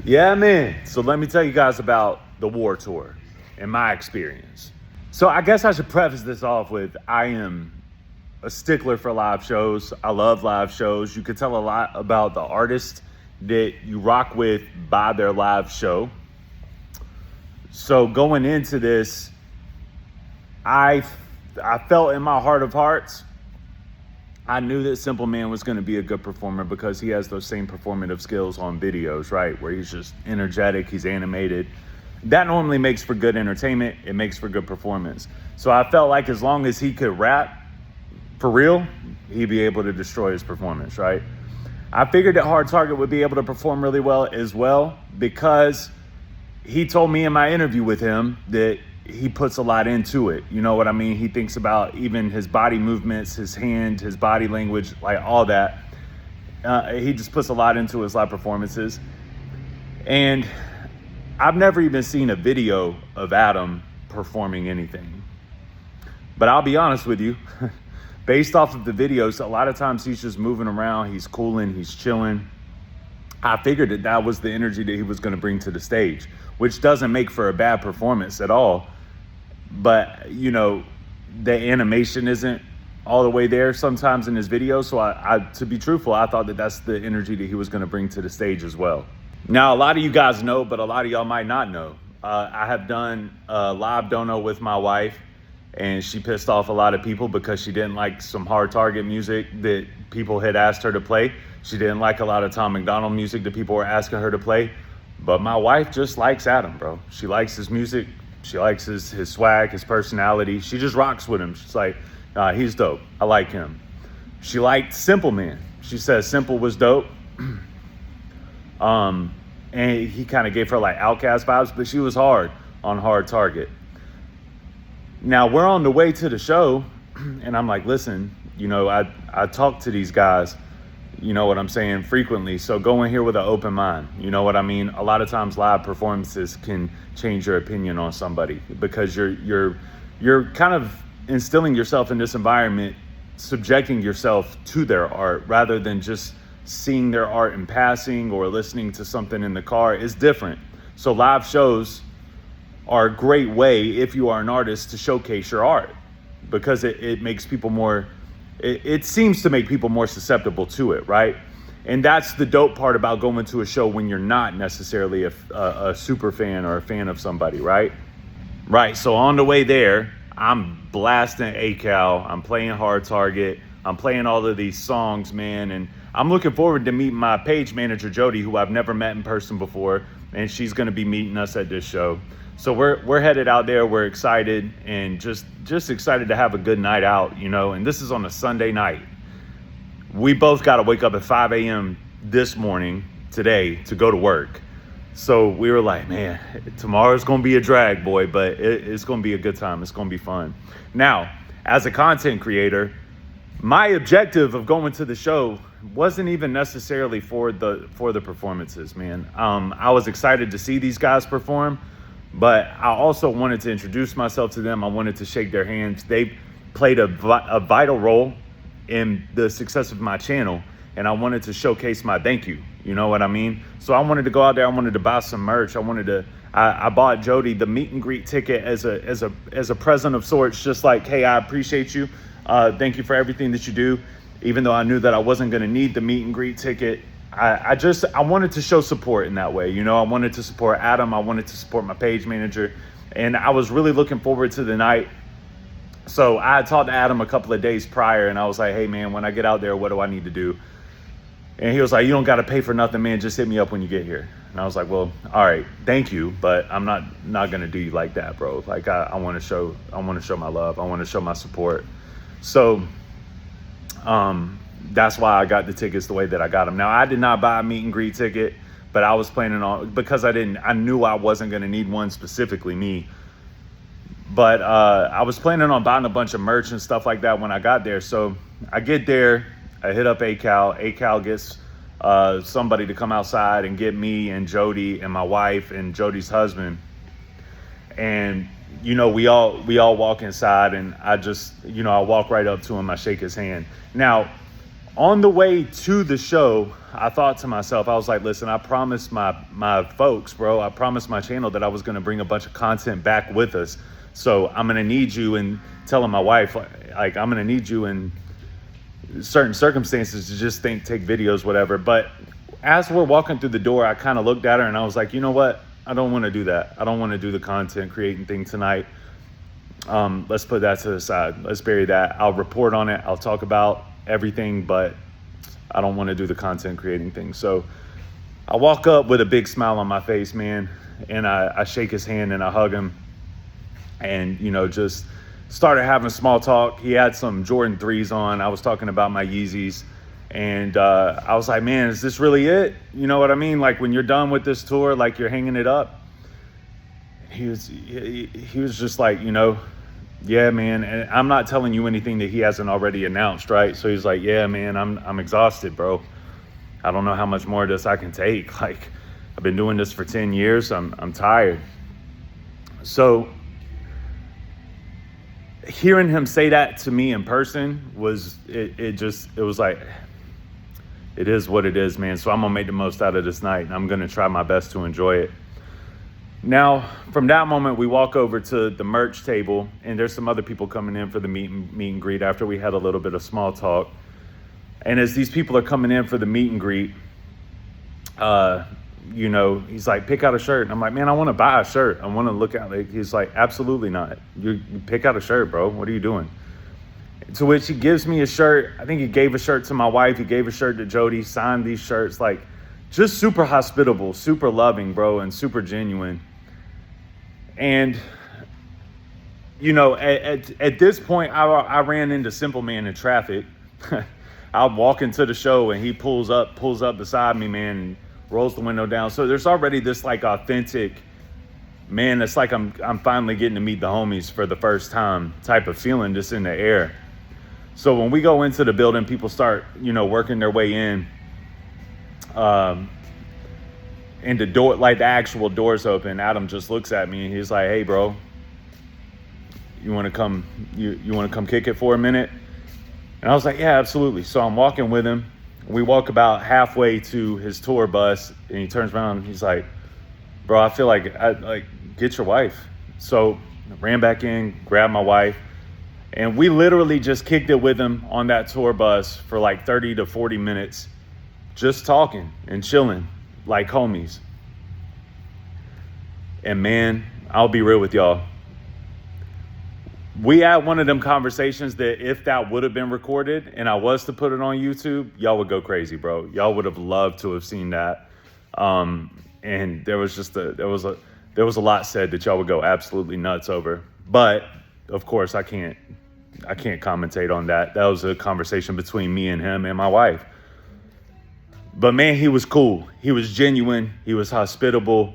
Yeah, man. So let me tell you guys about the War Tour and my experience. So I guess I should preface this off with I am a stickler for live shows. I love live shows. You can tell a lot about the artist that you rock with by their live show. So going into this, I felt in my heart of hearts, I knew that Simple Man was going to be a good performer because he has those same performative skills on videos, right? Where he's just energetic, he's animated. That normally makes for good entertainment. It makes for good performance. So I felt like as long as he could rap for real, he'd be able to destroy his performance, right? I figured that Hard Target would be able to perform really well as well because he told me in my interview with him that he puts a lot into it. You know what I mean? He thinks about even his body movements, his hand, his body language, like all that. He just puts a lot into his live performances. And I've never even seen a video of Adam performing anything. But I'll be honest with you, based off of the videos, a lot of times he's just moving around, he's cooling, he's chilling. I figured that was the energy that he was going to bring to the stage, which doesn't make for a bad performance at all. But, you know, the animation isn't all the way there sometimes in his videos. So I to be truthful, I thought that that's the energy that he was going to bring to the stage as well. Now, a lot of you guys know, but a lot of y'all might not know. I have done a live dono with my wife, and she pissed off a lot of people because she didn't like some Hard Target music that people had asked her to play. She didn't like a lot of Tom McDonald music that people were asking her to play. But my wife just likes Adam, bro. She likes his music. She likes his swag, his personality. She just rocks with him. She's like, he's dope. I like him. She liked Simple Man. She says Simple was dope. And he kind of gave her like Outcast vibes, but she was hard on Hard Target. Now we're on the way to the show, and I'm like, listen, you know, I talk to these guys, you know what I'm saying, frequently. So go in here with an open mind. You know what I mean? A lot of times live performances can change your opinion on somebody because you're kind of instilling yourself in this environment, subjecting yourself to their art rather than just seeing their art in passing or listening to something in the car is different. So live shows are a great way, if you are an artist, to showcase your art because it makes people more, it seems to make people more susceptible to it, right? And that's the dope part about going to a show when you're not necessarily a super fan or a fan of somebody, right? Right, so on the way there, I'm blasting ACAL, I'm playing Hard Target, I'm playing all of these songs, man, and I'm looking forward to meeting my page manager, Jody, who I've never met in person before, and she's gonna be meeting us at this show. So we're headed out there, we're excited, and just excited to have a good night out, you know, and this is on a Sunday night. We both gotta wake up at 5 a.m. this morning, today, to go to work. So we were like, man, tomorrow's gonna be a drag, boy, but it's gonna be a good time, it's gonna be fun. Now, as a content creator, my objective of going to the show wasn't even necessarily for the performances, man. I was excited to see these guys perform, but I also wanted to introduce myself to them. I wanted to shake their hands. They played a vital role in the success of my channel, and I wanted to showcase my thank you. You know what I mean? So I wanted to go out there. I wanted to buy some merch. I bought Jody the meet and greet ticket as a present of sorts, just like, hey, I appreciate you. Thank you for everything that you do. Even though I knew that I wasn't going to need the meet and greet ticket, I wanted to show support in that way. You know, I wanted to support Adam. I wanted to support my page manager, and I was really looking forward to the night. So I had talked to Adam a couple of days prior, and I was like, hey man, when I get out there, what do I need to do? And he was like, you don't got to pay for nothing, man. Just hit me up when you get here. And I was like, well, all right, thank you, but I'm not going to do you like that, bro. Like I want to show my love. I want to show my support. So that's why I got the tickets the way that I got them. Now, I did not buy a meet and greet ticket, but I was planning on, because I knew I wasn't going to need one, specifically me. But I was planning on buying a bunch of merch and stuff like that when I got there. So I get there, I hit up ACAL. ACAL gets somebody to come outside and get me and Jody and my wife and Jody's husband. And you know, we all walk inside, and I just, you know, I walk right up to him, I shake his hand. Now, on the way to the show, I thought to myself, I was like, listen, I promised my folks, bro, I promised my channel that I was going to bring a bunch of content back with us. So I'm going to need you, and telling my wife, like, I'm going to need you in certain circumstances to just take videos, whatever. But as we're walking through the door, I kind of looked at her and I was like, you know what? I don't want to do that. I don't want to do the content creating thing tonight. Let's put that to the side. Let's bury that. I'll report on it. I'll talk about everything, but I don't want to do the content creating thing. So I walk up with a big smile on my face, man. And I shake his hand and I hug him, and, you know, just started having small talk. He had some Jordan 3s on. I was talking about my Yeezys. And I was like, man, is this really it? You know what I mean? Like, when you're done with this tour, like, you're hanging it up. He was just like, you know, yeah, man. And I'm not telling you anything that he hasn't already announced, right? So he's like, yeah, man, I'm exhausted, bro. I don't know how much more of this I can take. Like, I've been doing this for 10 years. I'm tired. So hearing him say that to me in person was, it was like, it is what it is, man. So I'm going to make the most out of this night, and I'm going to try my best to enjoy it. Now, from that moment, we walk over to the merch table, and there's some other people coming in for the meet and greet after we had a little bit of small talk. And as these people are coming in for the meet and greet, you know, he's like, pick out a shirt. And I'm like, man, I want to buy a shirt. I want to look at it. He's like, absolutely not. You pick out a shirt, bro. What are you doing? To which he gives me a shirt. I think he gave a shirt to my wife. He gave a shirt to Jody, signed these shirts, like, just super hospitable, super loving, bro, and super genuine. And, you know, at this point, I ran into Simple Man in traffic. I'm walking to the show, and he pulls up beside me, man, and rolls the window down. So there's already this, like, authentic, man, it's like I'm finally getting to meet the homies for the first time type of feeling just in the air. So when we go into the building, people start, you know, working their way in. And the door, like, the actual doors open. Adam just looks at me, and he's like, hey, bro, you want to come, you want to come kick it for a minute? And I was like, yeah, absolutely. So I'm walking with him. We walk about halfway to his tour bus, and he turns around and he's like, bro, I feel like, get your wife. So I ran back in, grabbed my wife, and we literally just kicked it with him on that tour bus for like 30 to 40 minutes, just talking and chilling like homies. And man, I'll be real with y'all. We had one of them conversations that if that would have been recorded and I was to put it on YouTube, y'all would go crazy, bro. Y'all would have loved to have seen that. And there was just there was a lot said that y'all would go absolutely nuts over. But of course, I can't commentate on that. That was a conversation between me and him and my wife. But man, he was cool. He was genuine. He was hospitable,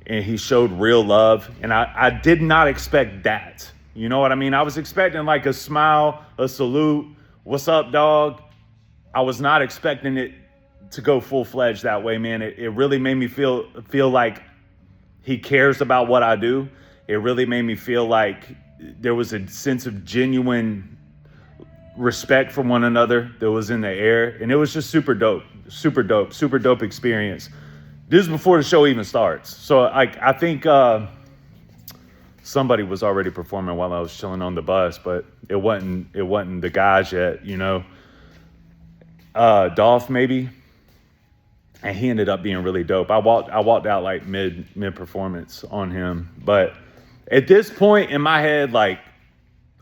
and he showed real love. And I did not expect that. You know what I mean? I was expecting like a smile, a salute. What's up, dog? I was not expecting it to go full-fledged that way, man. It really made me feel like he cares about what I do. It really made me feel like there was a sense of genuine respect for one another that was in the air. And it was just super dope experience. This is before the show even starts. So I think somebody was already performing while I was chilling on the bus, but it wasn't the guys yet, you know. Dolph maybe. And he ended up being really dope. I walked out like mid performance on him. But at this point in my head, like,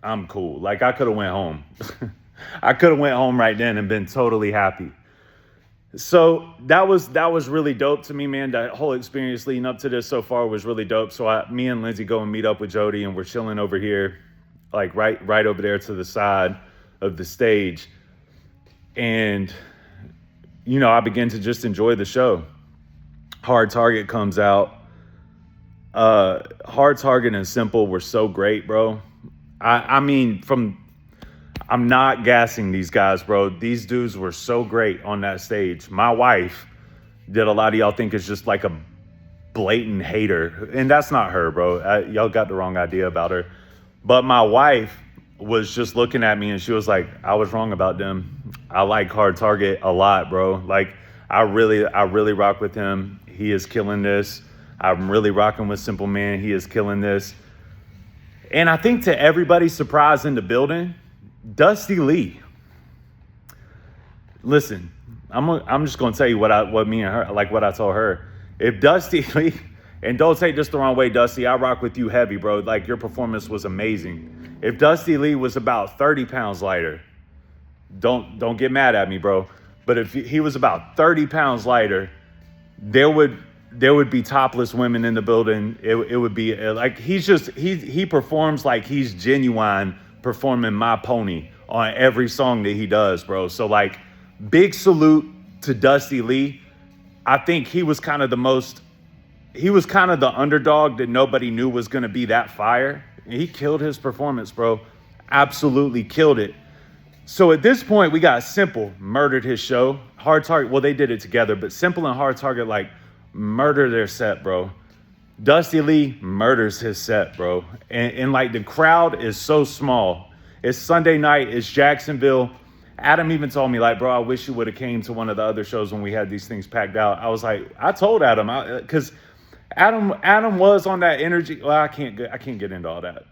I'm cool. Like, I could have went home. I could have went home right then and been totally happy. So that was really dope to me, man. That whole experience leading up to this so far was really dope. So me and Lindsay go and meet up with Jody, and we're chilling over here, like right over there to the side of the stage. And, you know, I begin to just enjoy the show. Hard Target comes out. Hard Target and Simple were so great, bro. I mean, I'm not gassing these guys, bro. These dudes were so great on that stage. My wife, that a lot of y'all think is just like a blatant hater, and that's not her, bro. Y'all got the wrong idea about her. But my wife was just looking at me, and she was like, I was wrong about them. I like Hard Target a lot, bro. Like, I really rock with him. He is killing this. I'm really rocking with Simple Man. He is killing this. And I think to everybody's surprise in the building, Dusty Lee. Listen, I'm just gonna tell you what me and her, like what I told her. If Dusty Lee, and don't take this the wrong way, Dusty, I rock with you heavy, bro. Like, your performance was amazing. If Dusty Lee was about 30 pounds lighter, don't get mad at me, bro. But if he was about 30 pounds lighter, there would be topless women in the building. It would be like he performs like he's genuine performing My Pony on every song that he does, bro. So like, big salute to Dusty Lee. I think he was kind of the underdog that nobody knew was going to be that fire. He killed his performance, bro. Absolutely killed it. So at this point, we got Simple murdered his show. Hard Target, well, they did it together, but Simple and Hard Target, like, murder their set, bro. Dusty Lee murders his set, bro. And like, the crowd is so small. It's Sunday night. It's Jacksonville. Adam even told me, like, bro, I wish you would have came to one of the other shows when we had these things packed out. I was like, I told Adam, because Adam was on that energy. Well, I can't get into all that.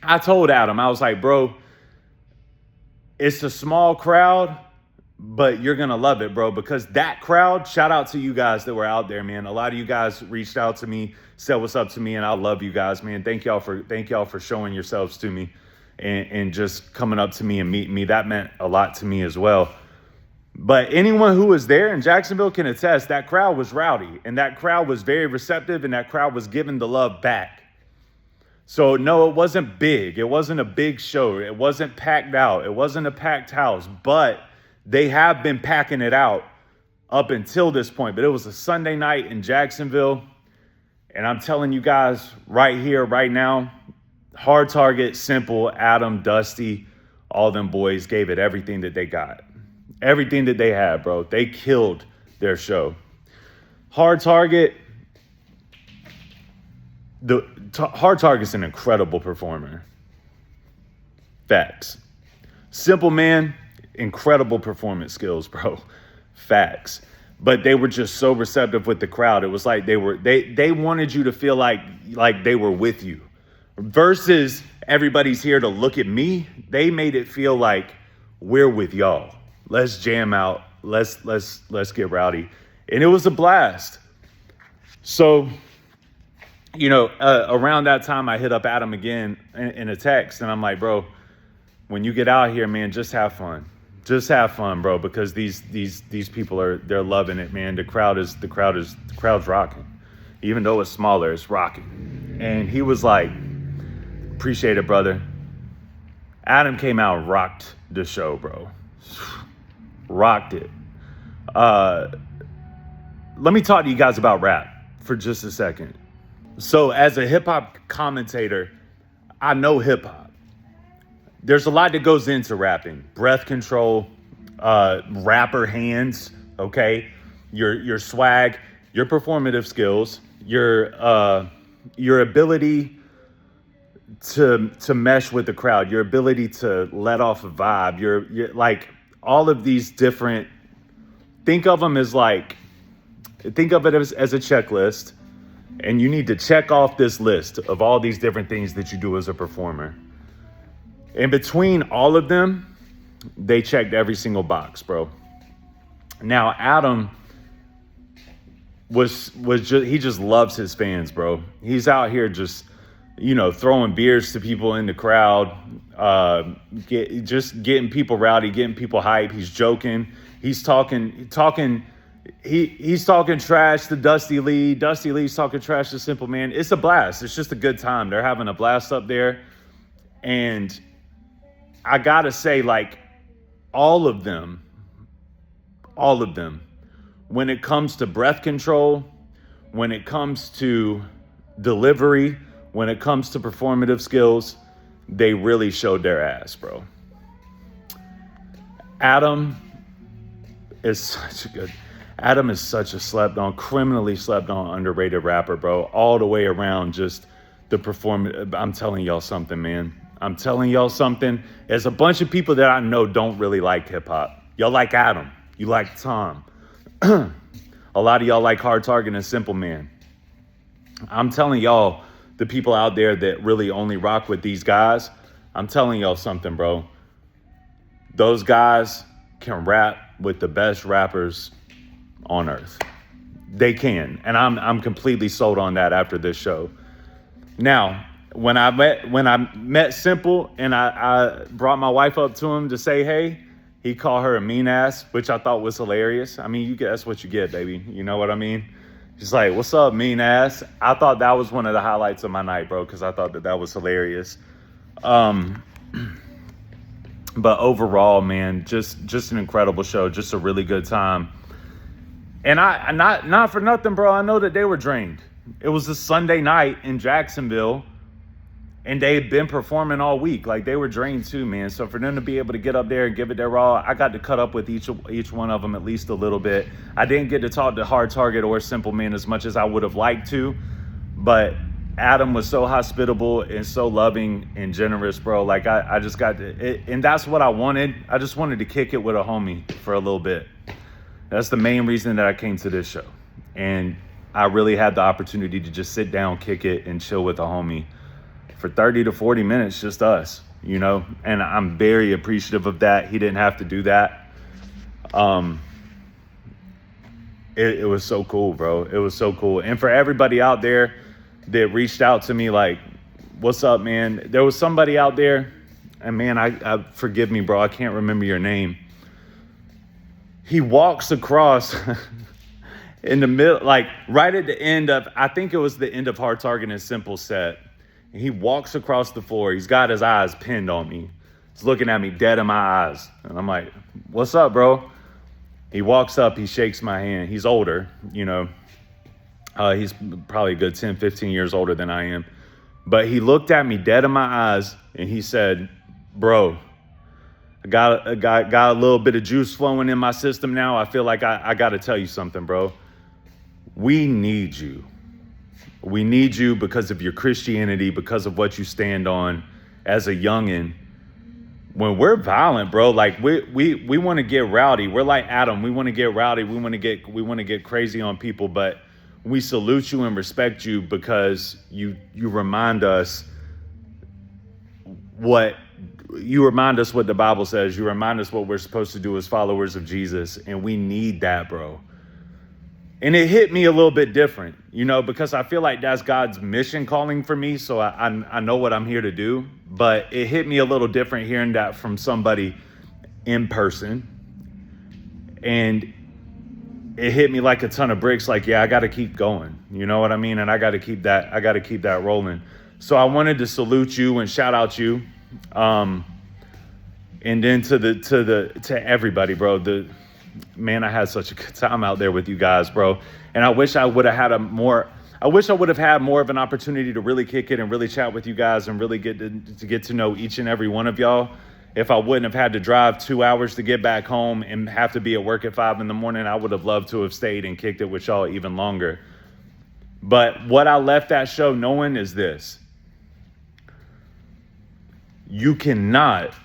I told Adam, I was like, bro, it's a small crowd, but you're going to love it, bro, because that crowd, shout out to you guys that were out there, man. A lot of you guys reached out to me, said what's up to me, and I love you guys, man. Thank y'all for showing yourselves to me and just coming up to me and meeting me. That meant a lot to me as well. But anyone who was there in Jacksonville can attest, that crowd was rowdy, and that crowd was very receptive, and that crowd was giving the love back. So no, it wasn't big. It wasn't a big show. It wasn't packed out. It wasn't a packed house, but they have been packing it out up until this point. But it was a Sunday night in Jacksonville. And I'm telling you guys right here, right now, Hard Target, Simple, Adam, Dusty, all them boys gave it everything that they got. Everything that they had, bro. They killed their show. Hard Target, Hard Target's an incredible performer. Facts. Simple Man, incredible performance skills, bro. Facts. But they were just so receptive with the crowd. It was like they wanted you to feel like they were with you. Versus everybody's here to look at me. They made it feel like we're with y'all. Let's jam out. Let's get rowdy. And it was a blast. So, you know, around that time, I hit up Adam again in a text, and I'm like, bro, when you get out here, man, just have fun. Just have fun, bro, because these people they're loving it, man. The crowd's rocking. Even though it's smaller, it's rocking. And he was like, appreciate it, brother. Adam came out and rocked the show, bro. Rocked it. Let me talk to you guys about rap for just a second. So as a hip hop commentator, I know hip hop. There's a lot that goes into rapping. Breath control, rapper hands, okay? Your swag, your performative skills, your ability to mesh with the crowd, your ability to let off a vibe, your like all of these different, think of it as a checklist, and you need to check off this list of all these different things that you do as a performer. In between all of them, they checked every single box, bro. Now, Adam he just loves his fans, bro. He's out here just, you know, throwing beers to people in the crowd, just getting people rowdy, getting people hype. He's joking. He's talking trash to Dusty Lee. Dusty Lee's talking trash to Simple Man. It's a blast. It's just a good time. They're having a blast up there. And I gotta say, like, all of them, when it comes to breath control, when it comes to delivery, when it comes to performative skills, they really showed their ass, bro. Adam is such a criminally slept on, underrated rapper, bro. All the way around, just the performance. I'm telling y'all something, man. I'm telling y'all something. There's a bunch of people that I know don't really like hip hop. Y'all like Adam. You like Tom. A lot of y'all like Hard Target and Simple Man. I'm telling y'all, the people out there that really only rock with these guys, I'm telling y'all something, bro. Those guys can rap with the best rappers on earth. They can. And I'm completely sold on that after this show. Now, when I met Simple and I brought my wife up to him to say hey, he called her a mean ass, which I thought was hilarious. I mean, that's what you get, baby. You know what I mean? She's like, what's up, mean ass? I thought that was one of the highlights of my night, bro, because I thought that was hilarious. But overall, man, just an incredible show, just a really good time. And I not for nothing, bro, I know that they were drained. It was a Sunday night in Jacksonville, and they had been performing all week. Like, they were drained too, man. So for them to be able to get up there and give it their all, I got to cut up with each one of them at least a little bit. I didn't get to talk to Hard Target or Simple Man as much as I would have liked to, but Adam was so hospitable and so loving and generous, bro. Like, I just got to, and that's what I wanted. I just wanted to kick it with a homie for a little bit. That's the main reason that I came to this show. And I really had the opportunity to just sit down, kick it, and chill with a homie for 30 to 40 minutes, just us, you know? And I'm very appreciative of that. He didn't have to do that. It was so cool, bro. It was so cool. And for everybody out there that reached out to me like, what's up, man? There was somebody out there, and man, I forgive me, bro, I can't remember your name. He walks across in the middle, like right at the end of, I think it was the end of Hard Target and Simple set. And he walks across the floor. He's got his eyes pinned on me. He's looking at me dead in my eyes. And I'm like, what's up, bro? He walks up, he shakes my hand. He's older, you know. He's probably a good 10, 15 years older than I am. But he looked at me dead in my eyes and he said, bro, I got a little bit of juice flowing in my system now. I feel like I got to tell you something, bro. We need you. We need you because of your Christianity, because of what you stand on as a youngin'. When we're violent, bro, like we want to get rowdy. We're like Adam. We want to get rowdy. We want to get crazy on people. But we salute you and respect you because you remind us what the Bible says. You remind us what we're supposed to do as followers of Jesus, and we need that, bro. And it hit me a little bit different, you know, because I feel like that's God's mission calling for me. So I know what I'm here to do, but it hit me a little different hearing that from somebody in person. And it hit me like a ton of bricks. Like, yeah, I got to keep going. You know what I mean? And I got to keep that rolling. So I wanted to salute you and shout out you. And then to everybody, bro, man, I had such a good time out there with you guys, bro. And I wish I would have had more of an opportunity to really kick it and really chat with you guys and really get to know each and every one of y'all. If I wouldn't have had to drive 2 hours to get back home and have to be at work at 5 a.m, I would have loved to have stayed and kicked it with y'all even longer. But what I left that show knowing is this. You cannot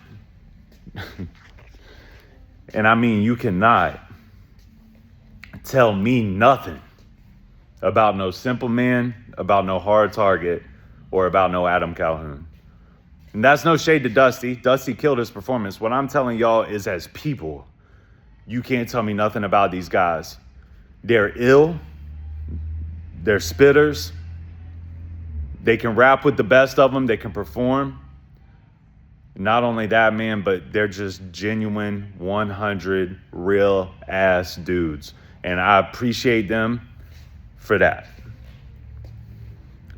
and I mean, you cannot tell me nothing about no Simple Man, about no Hard Target, or about no Adam Calhoun. And that's no shade to Dusty. Dusty killed his performance. What I'm telling y'all is, as people, you can't tell me nothing about these guys. They're ill. They're spitters. They can rap with the best of them. They can perform. Not only that, man, but they're just genuine 100 real ass dudes. And I appreciate them for that,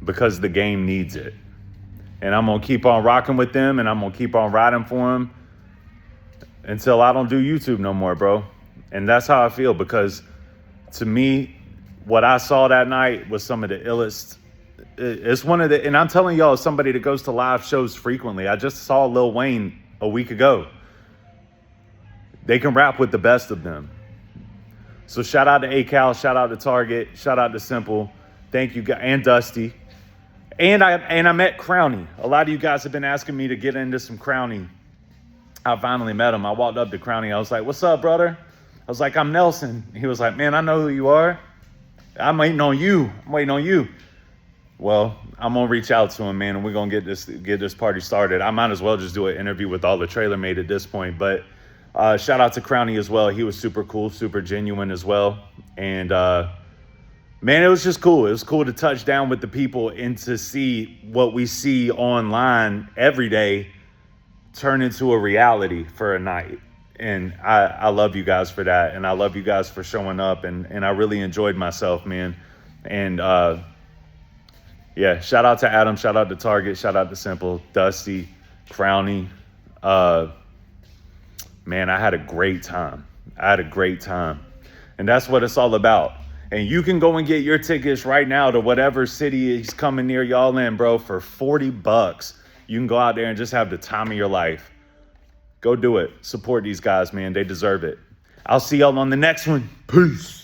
because the game needs it. And I'm going to keep on rocking with them, and I'm going to keep on riding for them until I don't do YouTube no more, bro. And that's how I feel, because to me, what I saw that night was some of the illest. It's one of the, and I'm telling y'all, as somebody that goes to live shows frequently, I just saw Lil Wayne a week ago. They can rap with the best of them. So shout out to ACAL, shout out to Target, shout out to Simple. Thank you, guys, and Dusty. And I met Crowny. A lot of you guys have been asking me to get into some Crowny. I finally met him. I walked up to Crowny. I was like, what's up, brother? I was like, I'm Nelson. He was like, man, I know who you are. I'm waiting on you. Well, I'm going to reach out to him, man, and we're going to get this party started. I might as well just do an interview with all the trailer mate at this point. But shout out to Crownie as well. He was super cool, super genuine as well. And, man, it was just cool. It was cool to touch down with the people and to see what we see online every day turn into a reality for a night. And I love you guys for that. And I love you guys for showing up. And I really enjoyed myself, man. And, yeah, shout out to Adam, shout out to Target, shout out to Simple, Dusty, Crownie. Man, I had a great time. And that's what it's all about. And you can go and get your tickets right now to whatever city is coming near y'all in, bro, for $40. You can go out there and just have the time of your life. Go do it. Support these guys, man. They deserve it. I'll see y'all on the next one. Peace.